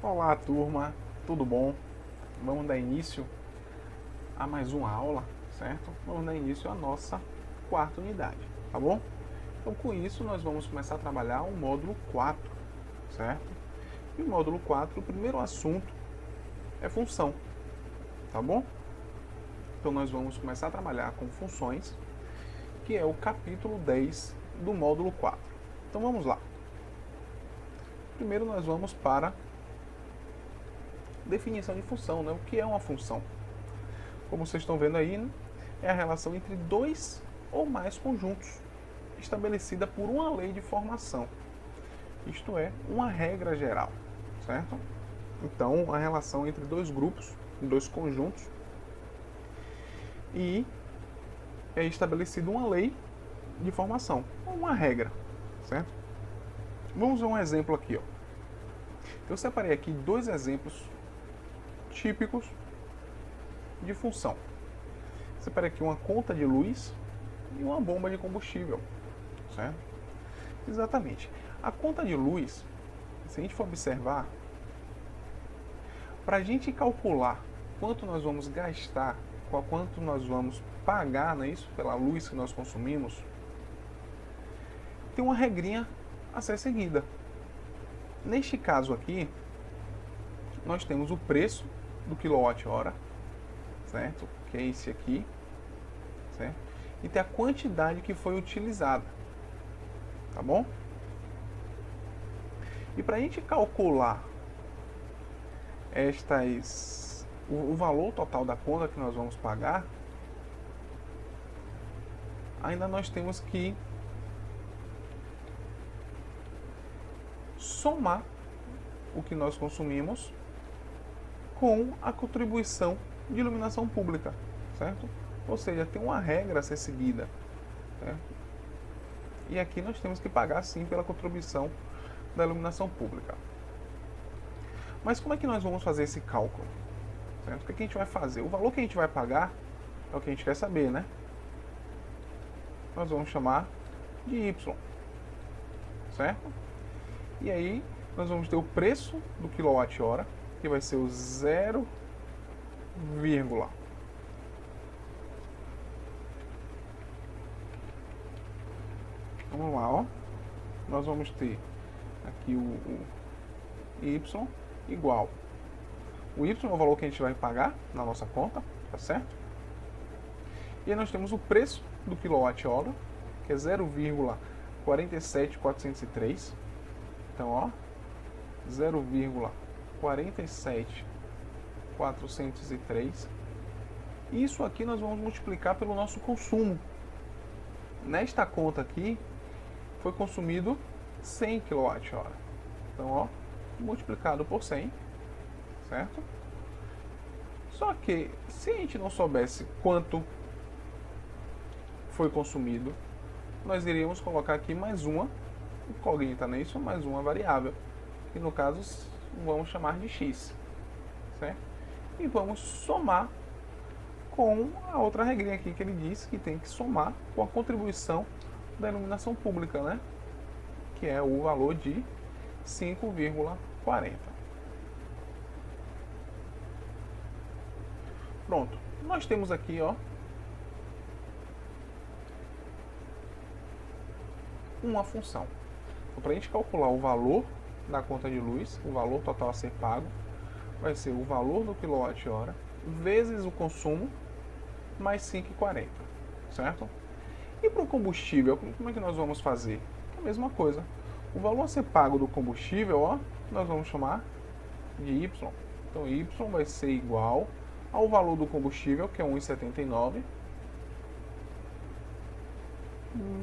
Olá, turma, tudo bom? Vamos dar início a mais uma aula, certo? Vamos dar início à nossa quarta unidade, tá bom? Então, com isso, nós vamos começar a trabalhar o módulo 4, certo? E o módulo 4, o primeiro assunto é função, tá bom? Então, nós vamos começar a trabalhar com funções, que é o capítulo 10 do módulo 4. Então, vamos lá. Primeiro, nós vamos para definição de função, né? O que é uma função? Como vocês estão vendo aí, né? É a relação entre dois ou mais conjuntos, estabelecida por uma lei de formação. Isto é, uma regra geral, certo? Então, a relação entre dois grupos, dois conjuntos, e é estabelecida uma lei de formação, uma regra, certo? Vamos ver um exemplo aqui, ó. Eu separei aqui dois exemplos típicos de função. Separei aqui uma conta de luz e uma bomba de combustível, certo? Exatamente. A conta de luz, se a gente for observar, para a gente calcular quanto nós vamos gastar, quanto nós vamos pagar, não é isso, pela luz que nós consumimos, tem uma regrinha a ser seguida. Neste caso aqui, nós temos o preço do quilowatt-hora, certo? Que é esse aqui, certo? E tem a quantidade que foi utilizada, tá bom? E para a gente calcular o valor total da conta que nós vamos pagar, ainda nós temos que somar o que nós consumimos com a contribuição de iluminação pública, certo? Ou seja, tem uma regra a ser seguida, certo? E aqui nós temos que pagar sim pela contribuição da iluminação pública. Mas como é que nós vamos fazer esse cálculo? Certo? O que a gente vai fazer? O valor que a gente vai pagar é o que a gente quer saber, né? Nós vamos chamar de Y, certo? E aí nós vamos ter o preço do quilowatt-hora, que vai ser o 0, vamos lá, ó. Nós vamos ter aqui o Y igual. O Y é o valor que a gente vai pagar na nossa conta, tá certo? E aí nós temos o preço do quilowatt-hora, que é 0,47403. Então, ó, 0,47403. Isso aqui nós vamos multiplicar pelo nosso consumo. Nesta conta aqui, foi consumido 100 kWh. Então, ó, multiplicado por 100, certo? Só que, se a gente não soubesse quanto foi consumido, nós iríamos colocar aqui mais uma incógnita, né? Isso, mais uma variável, que no caso vamos chamar de x, certo? E vamos somar com a outra regrinha aqui que ele diz que tem que somar com a contribuição da iluminação pública, né? Que é o valor de 5,40. Pronto. Nós temos aqui, ó, uma função. Então, para a gente calcular o valor da conta de luz, o valor total a ser pago, vai ser o valor do quilowatt-hora vezes o consumo mais 5,40, certo? E para o combustível, como é que nós vamos fazer? É a mesma coisa. O valor a ser pago do combustível, ó, nós vamos chamar de Y. Então, Y vai ser igual ao valor do combustível, que é 1,79,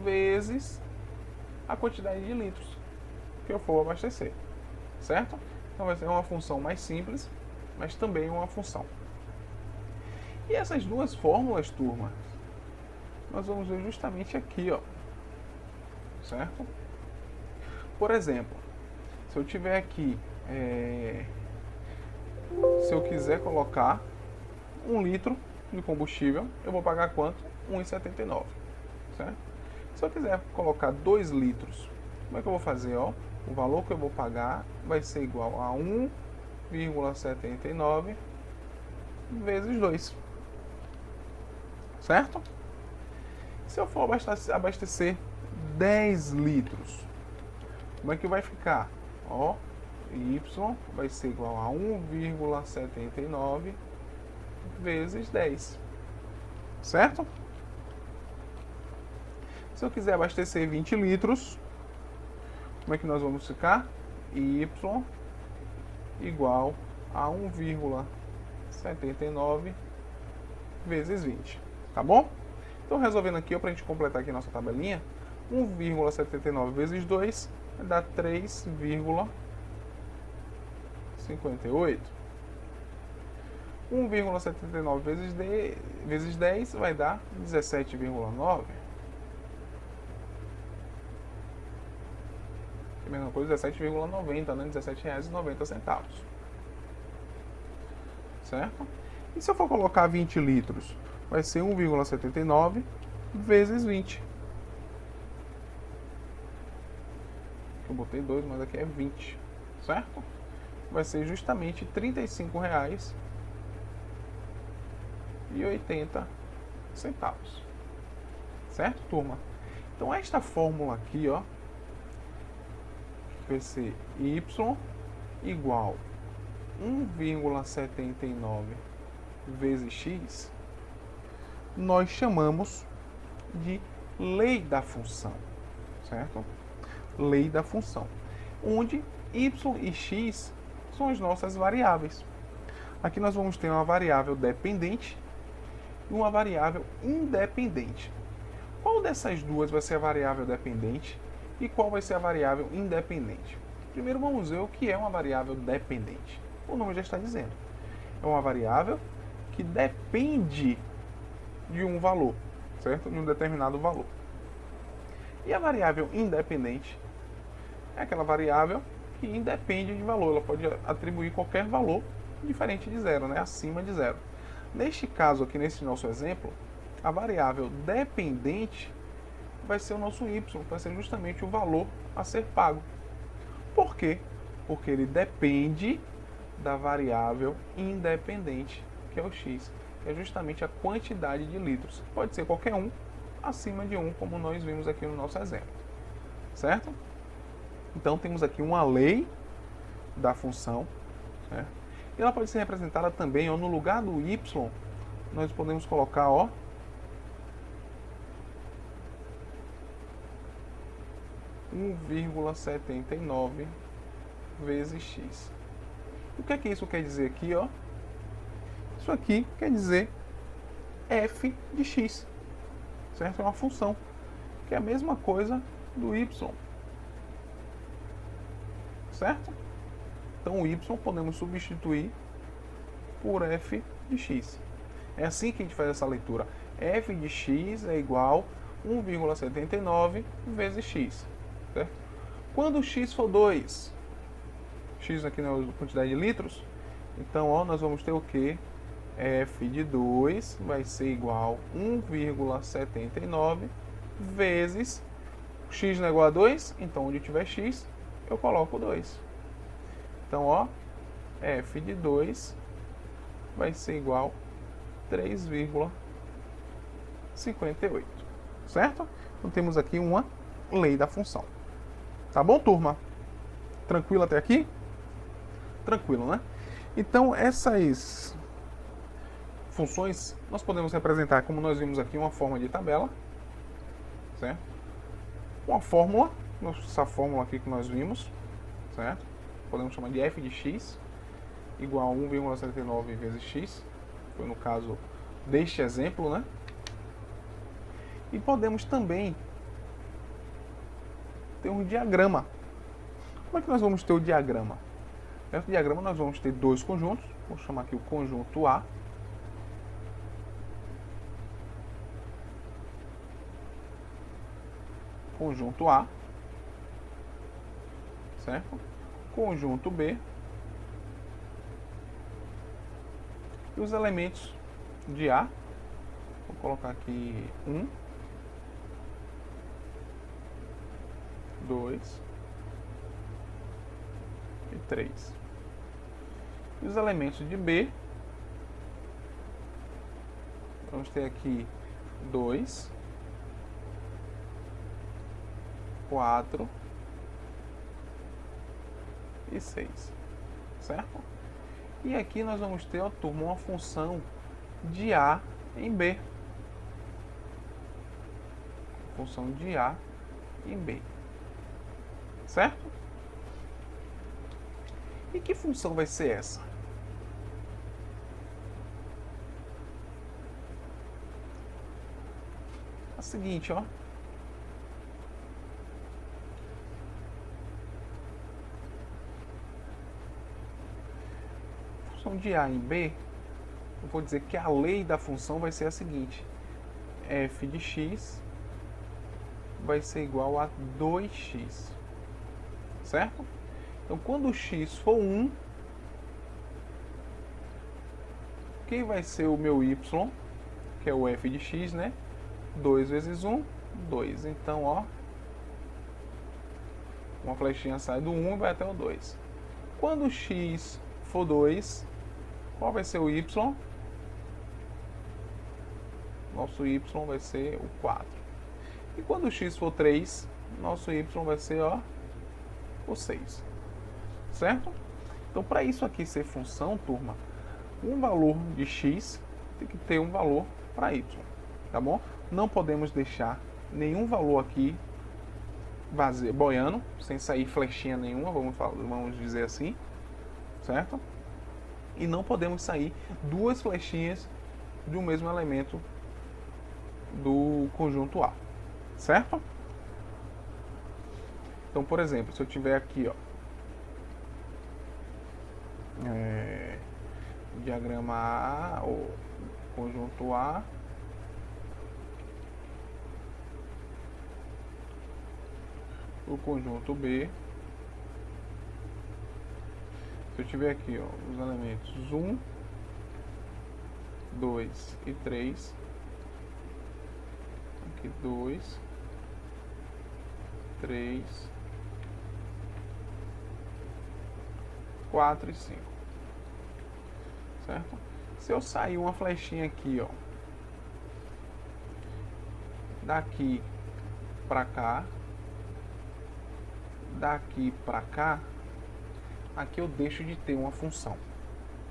vezes a quantidade de litros que eu for abastecer, certo? Então, vai ser uma função mais simples, mas também uma função. E essas duas fórmulas, turma, nós vamos ver justamente aqui, ó, certo? Por exemplo, se eu tiver aqui, se eu quiser colocar 1 litro de combustível, eu vou pagar quanto? 1,79, certo? Se eu quiser colocar 2 litros, como é que eu vou fazer? Ó? O valor que eu vou pagar vai ser igual a 1 1,79 vezes 2. Certo? Se eu for abastecer 10 litros, como é que vai ficar? Ó, y vai ser igual a 1,79 vezes 10. Certo? Se eu quiser abastecer 20 litros, como é que nós vamos ficar? Y igual a 1,79 vezes 20. Tá bom? Então, resolvendo aqui, para a gente completar aqui nossa tabelinha, 1,79 vezes 2 dá 3,58. 1,79 vezes 10 vai dar 17,9. É a mesma coisa, 17,90, né? R$17,90. Certo? E se eu for colocar 20 litros? Vai ser 1,79 vezes 20. Eu botei 2, mas aqui é 20. Certo? Vai ser justamente R$35,80. Certo, turma? Então, esta fórmula aqui, ó, vai ser y igual 1,79 vezes x, nós chamamos de lei da função, certo? Lei da função, onde y e x são as nossas variáveis. Aqui nós vamos ter uma variável dependente e uma variável independente. Qual dessas duas vai ser a variável dependente e qual vai ser a variável independente? Primeiro vamos ver o que é uma variável dependente. O nome já está dizendo. É uma variável que depende de um valor, certo? De um determinado valor. E a variável independente é aquela variável que independe de valor. Ela pode atribuir qualquer valor diferente de zero, né? Acima de zero. Neste caso aqui, nesse nosso exemplo, a variável dependente vai ser o nosso y, vai ser justamente o valor a ser pago. Por quê? Porque ele depende da variável independente, que é o x, que é justamente a quantidade de litros. Pode ser qualquer um, acima de 1, como nós vimos aqui no nosso exemplo. Certo? Então temos aqui uma lei da função, certo? E ela pode ser representada também, ó, no lugar do y, nós podemos colocar, ó, (1,79 vezes x. O que é que isso quer dizer aqui, ó? Isso aqui quer dizer f de x, certo? É uma função, que é a mesma coisa do y, certo? Então o y podemos substituir por f de x. É assim que a gente faz essa leitura. F de x é igual a 1,79 vezes x. Certo? Quando x for 2, x aqui na quantidade de litros, então ó, nós vamos ter o que? F de 2 vai ser igual a 1,79 vezes x não é igual a 2, então onde tiver x, eu coloco 2. Então, ó, f de 2 vai ser igual a 3,58. Certo? Então temos aqui uma lei da função. Tá bom, turma? Tranquilo até aqui? Tranquilo, né? Então, essas funções nós podemos representar, como nós vimos aqui, uma forma de tabela, certo? Uma fórmula, essa fórmula aqui que nós vimos, certo? Podemos chamar de f de x igual a 1,79 vezes x, foi no caso deste exemplo, né? E podemos também ter um diagrama. Como é que nós vamos ter o diagrama? Nesse diagrama nós vamos ter dois conjuntos, vou chamar aqui o conjunto A, conjunto A, certo? Conjunto B, e os elementos de A, vou colocar aqui 1, 2 e 3. E os elementos de B, vamos ter aqui 2, 4 e 6, certo? E aqui nós vamos ter, ó, turma, uma função de A em B. Função de A em B. Certo? E que função vai ser essa? É a seguinte, ó. Função de A em B, eu vou dizer que a lei da função vai ser a seguinte: f de x vai ser igual a 2x, certo? Então, quando x for 1, quem vai ser o meu y, que é o f de x, né? 2 vezes 1, 2. Então, ó, uma flechinha sai do 1 e vai até o 2. Quando x for 2, qual vai ser o y? Nosso y vai ser o 4. E quando x for 3, nosso y vai ser, ó, o 6. Certo? Então, para isso aqui ser função, turma, um valor de x tem que ter um valor para y, tá bom? Não podemos deixar nenhum valor aqui vazio, boiando, sem sair flechinha nenhuma, vamos dizer assim, certo? E não podemos sair duas flechinhas de um mesmo elemento do conjunto A, certo? Então, por exemplo, se eu tiver aqui, ó, diagrama A, ou conjunto A, o conjunto B, se eu tiver aqui, ó, os elementos 1, 2 e 3, aqui 2, 3, 4 e 5, certo? Se eu sair uma flechinha aqui, ó, daqui para cá, daqui para cá, aqui eu deixo de ter uma função,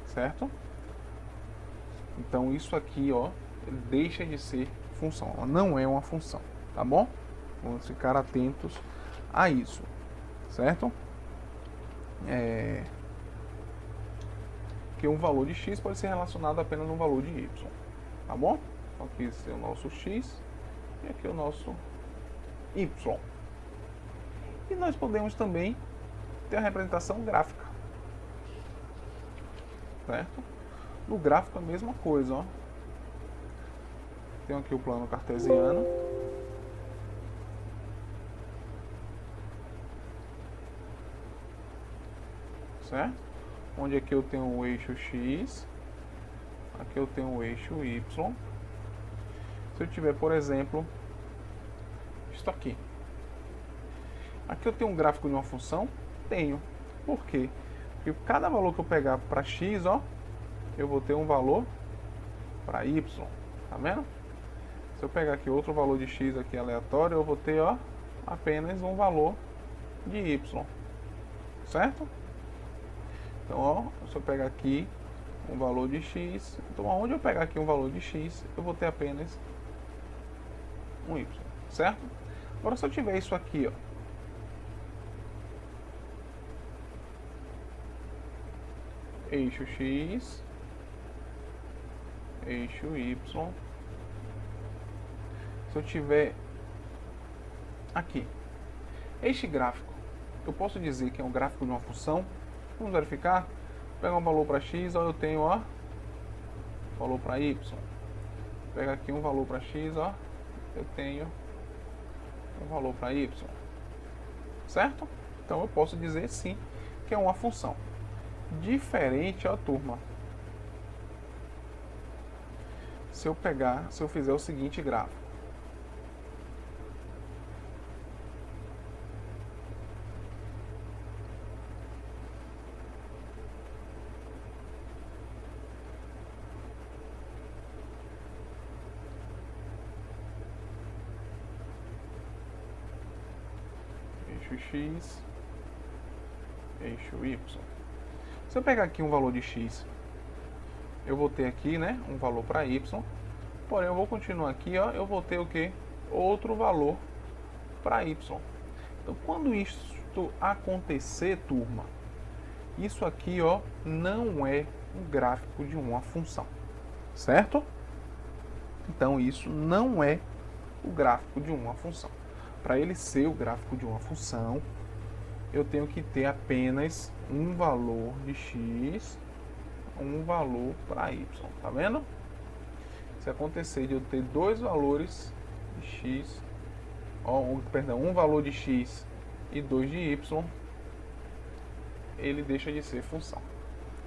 certo? Então isso aqui, ó, deixa de ser função, ela não é uma função, tá bom? Vamos ficar atentos a isso, certo? Que um valor de x pode ser relacionado apenas a um valor de y, tá bom? Então aqui esse é o nosso x e aqui é o nosso y. E nós podemos também ter a representação gráfica, certo? No gráfico a mesma coisa, ó. Tenho aqui o plano cartesiano. Certo? Onde aqui eu tenho o eixo x, aqui eu tenho o eixo y. Se eu tiver, por exemplo, isto aqui. Aqui eu tenho um gráfico de uma função? Tenho. Por quê? Porque cada valor que eu pegar para x, ó, eu vou ter um valor para y. Tá vendo? Se eu pegar aqui outro valor de x aqui aleatório, eu vou ter, ó, apenas um valor de y. Certo? Então, ó, se eu pegar aqui um valor de x, então onde eu pegar aqui um valor de x, eu vou ter apenas um y, certo? Agora, se eu tiver isso aqui, ó, eixo x, eixo y, se eu tiver aqui este gráfico, eu posso dizer que é um gráfico de uma função. Vamos verificar. Vou pegar um valor para x, ó, eu tenho, ó, valor para y. Vou pegar aqui um valor para x, ó, eu tenho um valor para y. Certo? Então eu posso dizer sim que é uma função. Diferente, ó, turma, se eu fizer o seguinte gráfico. x, eixo y. Se eu pegar aqui um valor de x, eu vou ter aqui, né, um valor para y, porém eu vou continuar aqui, ó, eu vou ter o que? Outro valor para y. Então, quando isto acontecer, turma, isso aqui, ó, não é um gráfico de uma função, certo? Então, isso não é o gráfico de uma função. Para ele ser o gráfico de uma função, eu tenho que ter apenas um valor de x, um valor para y, tá vendo? Se acontecer de eu ter dois valores de x, perdão, um valor de x e dois de y, ele deixa de ser função,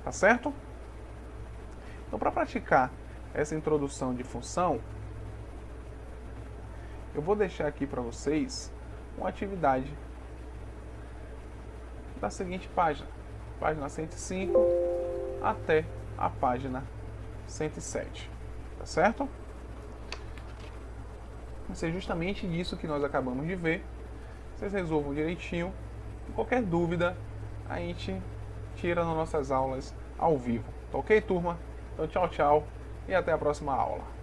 tá certo? Então, para praticar essa introdução de função, eu vou deixar aqui para vocês uma atividade da seguinte página, página 105 até a página 107, tá certo? Vai ser justamente isso que nós acabamos de ver. Vocês resolvam direitinho. Qualquer dúvida, a gente tira nas nossas aulas ao vivo. Tá ok, turma? Então, tchau, tchau e até a próxima aula.